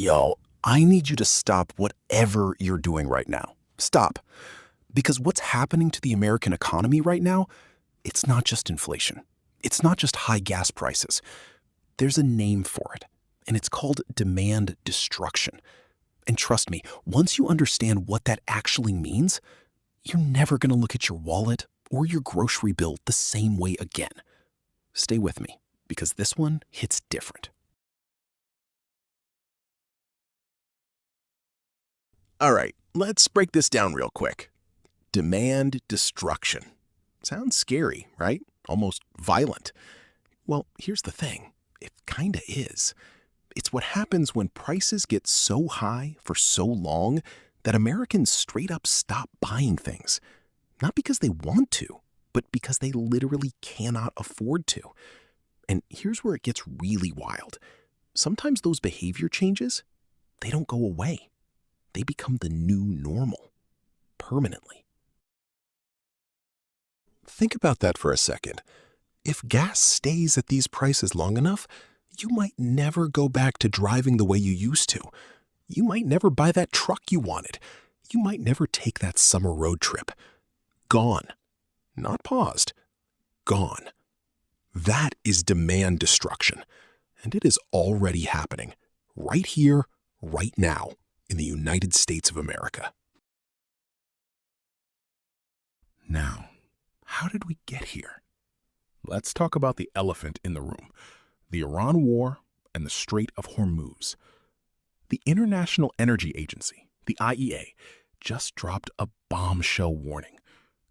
Yo, I need you to stop whatever you're doing right now. Stop. Because what's happening to the American economy right now, it's not just inflation. It's not just high gas prices. There's a name for it, and it's called demand destruction. And trust me, once you understand what that actually means, you're never going to look at your wallet or your grocery bill the same way again. Stay with me, because this one hits different. All right, let's break this down real quick. Demand destruction. Sounds scary, right? Almost violent. Well, here's the thing. It kinda is. It's what happens when prices get so high for so long that Americans straight up stop buying things. Not because they want to, but because they literally cannot afford to. And here's where it gets really wild. Sometimes those behavior changes, they don't go away. They become the new normal, permanently. Think about that for a second. If gas stays at these prices long enough, you might never go back to driving the way you used to. You might never buy that truck you wanted. You might never take that summer road trip. Gone. Not paused. Gone. That is demand destruction. And it is already happening. Right here, right now, in the United States of America. Now, how did we get here? Let's talk about the elephant in the room, the Iran war and the Strait of Hormuz. The International Energy Agency, the IEA, just dropped a bombshell warning,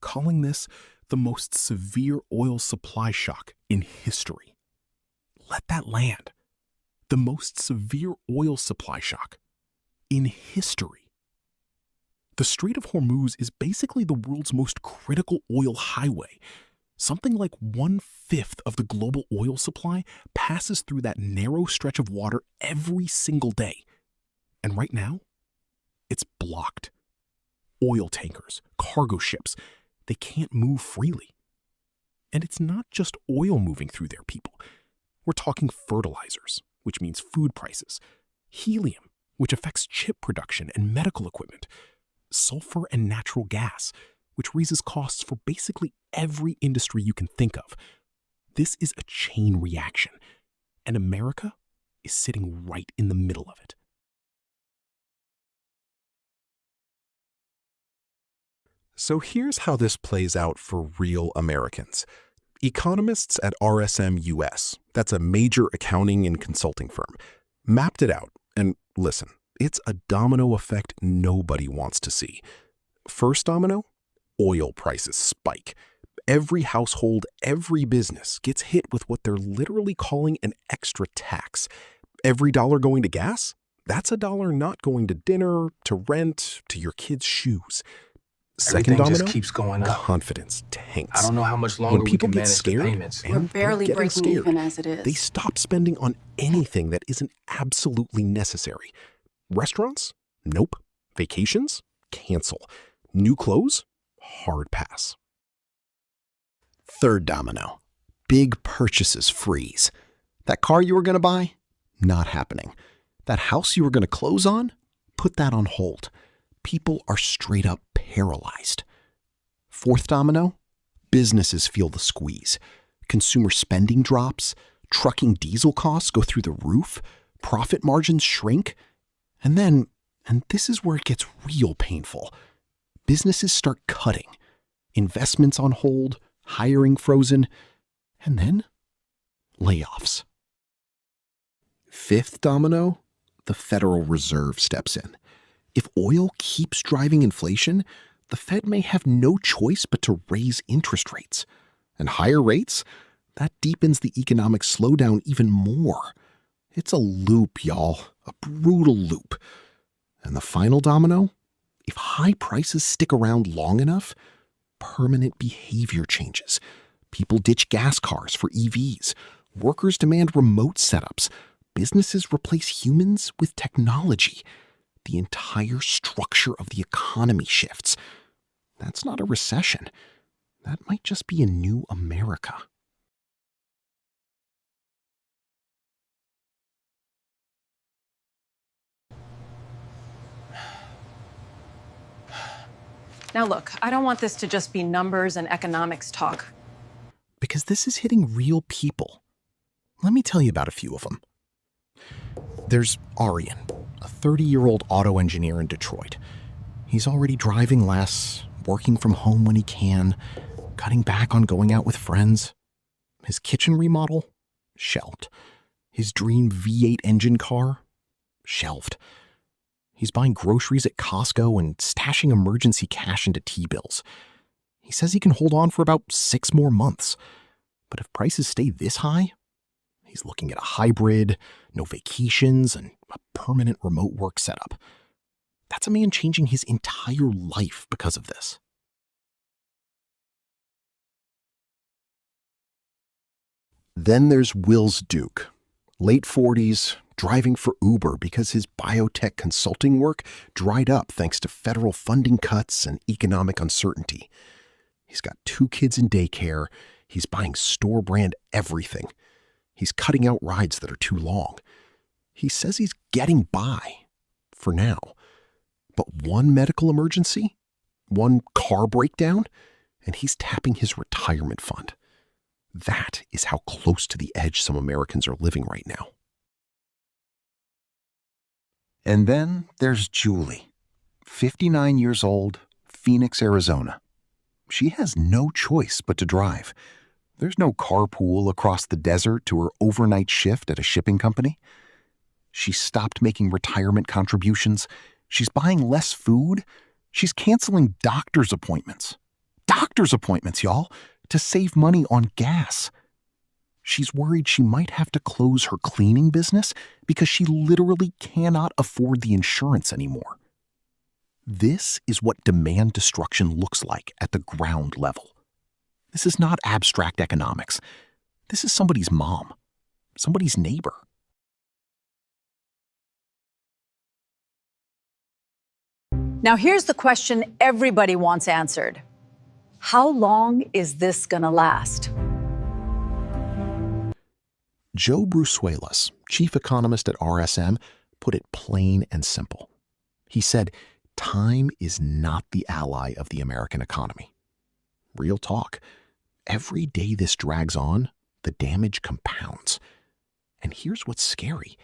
calling this the most severe oil supply shock in history. Let that land. The most severe oil supply shock in history. The Strait of Hormuz is basically the world's most critical oil highway. Something like 1/5 of the global oil supply passes through that narrow stretch of water every single day. And right now, it's blocked. Oil tankers, cargo ships, they can't move freely. And it's not just oil moving through there, people. We're talking fertilizers, which means food prices, helium, which affects chip production and medical equipment, sulfur and natural gas, which raises costs for basically every industry you can think of. This is a chain reaction, and America is sitting right in the middle of it. So here's how this plays out for real Americans. Economists at RSM US, that's a major accounting and consulting firm, mapped it out. And listen, it's a domino effect nobody wants to see. First domino, oil prices spike. Every household, every business gets hit with what they're literally calling an extra tax. Every dollar going to gas, that's a dollar not going to dinner, to rent, to your kids' shoes. Second Everything domino, just keeps going up. confidence tanks. I don't know how much When longer we people can get manage the scared, payments. and We're they're barely getting breaking scared, even as it they is. stop spending on anything that isn't absolutely necessary. Restaurants? Nope. Vacations? Cancel. New clothes? Hard pass. Third domino. Big purchases freeze. That car you were going to buy? Not happening. That house you were going to close on? Put that on hold. People are straight up paralyzed. Fourth domino. Businesses feel the squeeze. Consumer spending drops. Trucking diesel costs go through the roof. Profit margins shrink. And then, and this is where it gets real painful, businesses start cutting. Investments on hold, hiring frozen, and then layoffs. Fifth domino, the Federal Reserve steps in. If oil keeps driving inflation, the Fed may have no choice but to raise interest rates. And higher rates, that deepens the economic slowdown even more. It's a loop, y'all, a brutal loop. And the final domino, if high prices stick around long enough, permanent behavior changes. People ditch gas cars for EVs. Workers demand remote setups. Businesses replace humans with technology. The entire structure of the economy shifts. That's not a recession. That might just be a new America. Now, look, I don't want this to just be numbers and economics talk. Because this is hitting real people. Let me tell you about a few of them. There's Aryan, a 30-year-old auto engineer in Detroit. He's already driving less, working from home when he can, cutting back on going out with friends. His kitchen remodel? Shelved. His dream V8 engine car? Shelved. He's buying groceries at Costco and stashing emergency cash into T-bills. He says he can hold on for about 6 more months. But if prices stay this high, he's looking at a hybrid, no vacations, and a permanent remote work setup. That's a man changing his entire life because of this. Then there's Wills Duke, late 40s, driving for Uber because his biotech consulting work dried up thanks to federal funding cuts and economic uncertainty. He's got 2 kids in daycare. He's buying store brand everything. He's cutting out rides that are too long. He says he's getting by, for now. But one medical emergency, one car breakdown, and he's tapping his retirement fund. That is how close to the edge some Americans are living right now. And then there's Julie, 59 years old, Phoenix, Arizona. She has no choice but to drive. There's no carpool across the desert to her overnight shift at a shipping company. She stopped making retirement contributions. She's buying less food. She's canceling doctor's appointments. Doctor's appointments, y'all, to save money on gas. She's worried she might have to close her cleaning business because she literally cannot afford the insurance anymore. This is what demand destruction looks like at the ground level. This is not abstract economics. This is somebody's mom, somebody's neighbor. Now, here's the question everybody wants answered. How long is this going to last? Joe Brusuelas, chief economist at RSM, put it plain and simple. He said, time is not the ally of the American economy. Real talk. Every day this drags on, the damage compounds. And here's what's scary.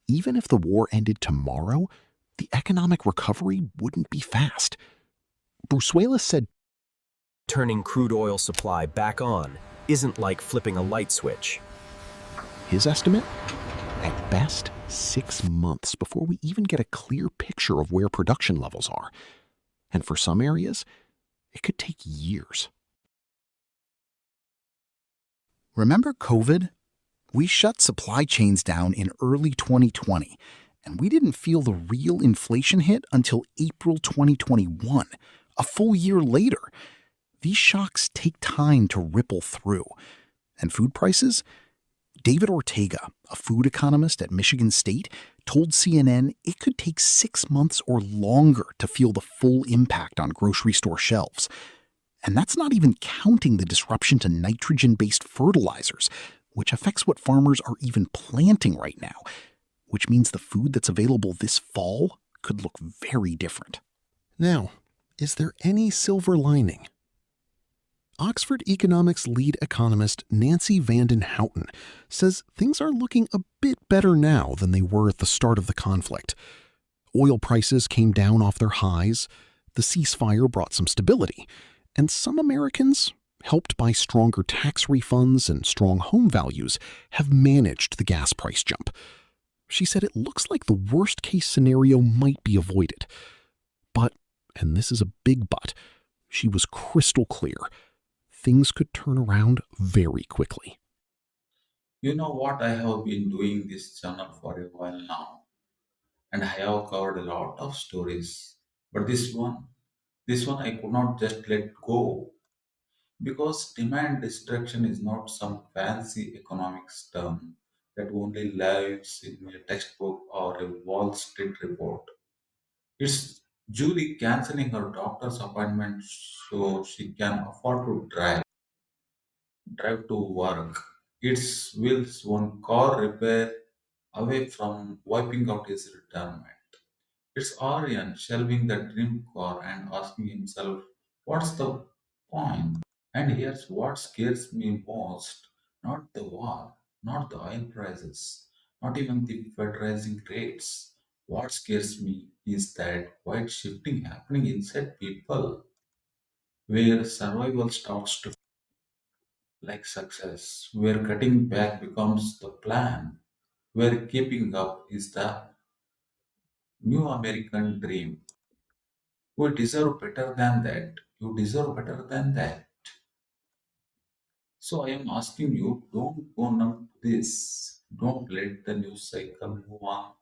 Even if the war ended tomorrow, the economic recovery wouldn't be fast. Brusuelas said, turning crude oil supply back on isn't like flipping a light switch. His estimate? At best, 6 months before we even get a clear picture of where production levels are. And for some areas, it could take years. Remember COVID? We shut supply chains down in early 2020, and we didn't feel the real inflation hit until April 2021, a full year later. These shocks take time to ripple through. And food prices? David Ortega, a food economist at Michigan State, told CNN it could take 6 months or longer to feel the full impact on grocery store shelves. And that's not even counting the disruption to nitrogen-based fertilizers, which affects what farmers are even planting right now, which means the food that's available this fall could look very different. Now, is there any silver lining? Oxford Economics lead economist Nancy Vanden Houten says things are looking a bit better now than they were at the start of the conflict. Oil prices came down off their highs, the ceasefire brought some stability, and some Americans, helped by stronger tax refunds and strong home values, have managed the gas price jump. She said it looks like the worst-case scenario might be avoided. But, and this is a big but, she was crystal clear. Things could turn around very quickly. You know what? I have been doing this channel for a while now, and I have covered a lot of stories. But this one I could not just let go because demand destruction is not some fancy economics term that only lives in a textbook or a Wall Street report. It's Julie canceling her doctor's appointment so she can afford to drive to work. It's Will's one car repair away from wiping out his retirement. It's Aryan shelving the dream car and asking himself, what's the point? And here's what scares me most, not the war, not the oil prices, not even the Fed raising rates. What scares me is that quiet shifting happening inside people, where survival starts to feel like success, where cutting back becomes the plan, where keeping up is the new American dream. You deserve better than that. You deserve better than that. So I am asking you, don't go numb to this. Don't let the news cycle move on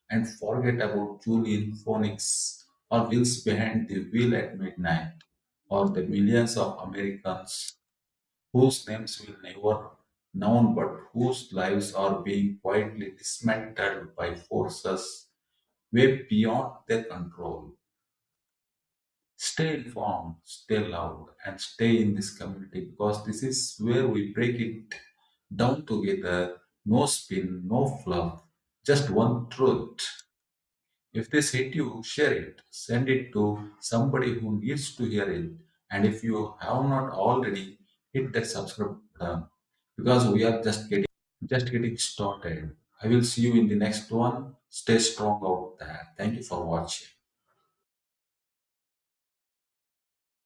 and forget about Julian Phoenix or Wills behind the wheel at midnight or the millions of Americans whose names will never known but whose lives are being quietly dismantled by forces way beyond their control. Stay informed, stay loud, and stay in this community because this is where we break it down together. No spin, no fluff, just one truth. If this hit you, share it, send it to somebody who needs to hear it. And if you have not already, hit that subscribe button because we are just getting started. I will see you in the next one. Stay strong out there. Thank you for watching.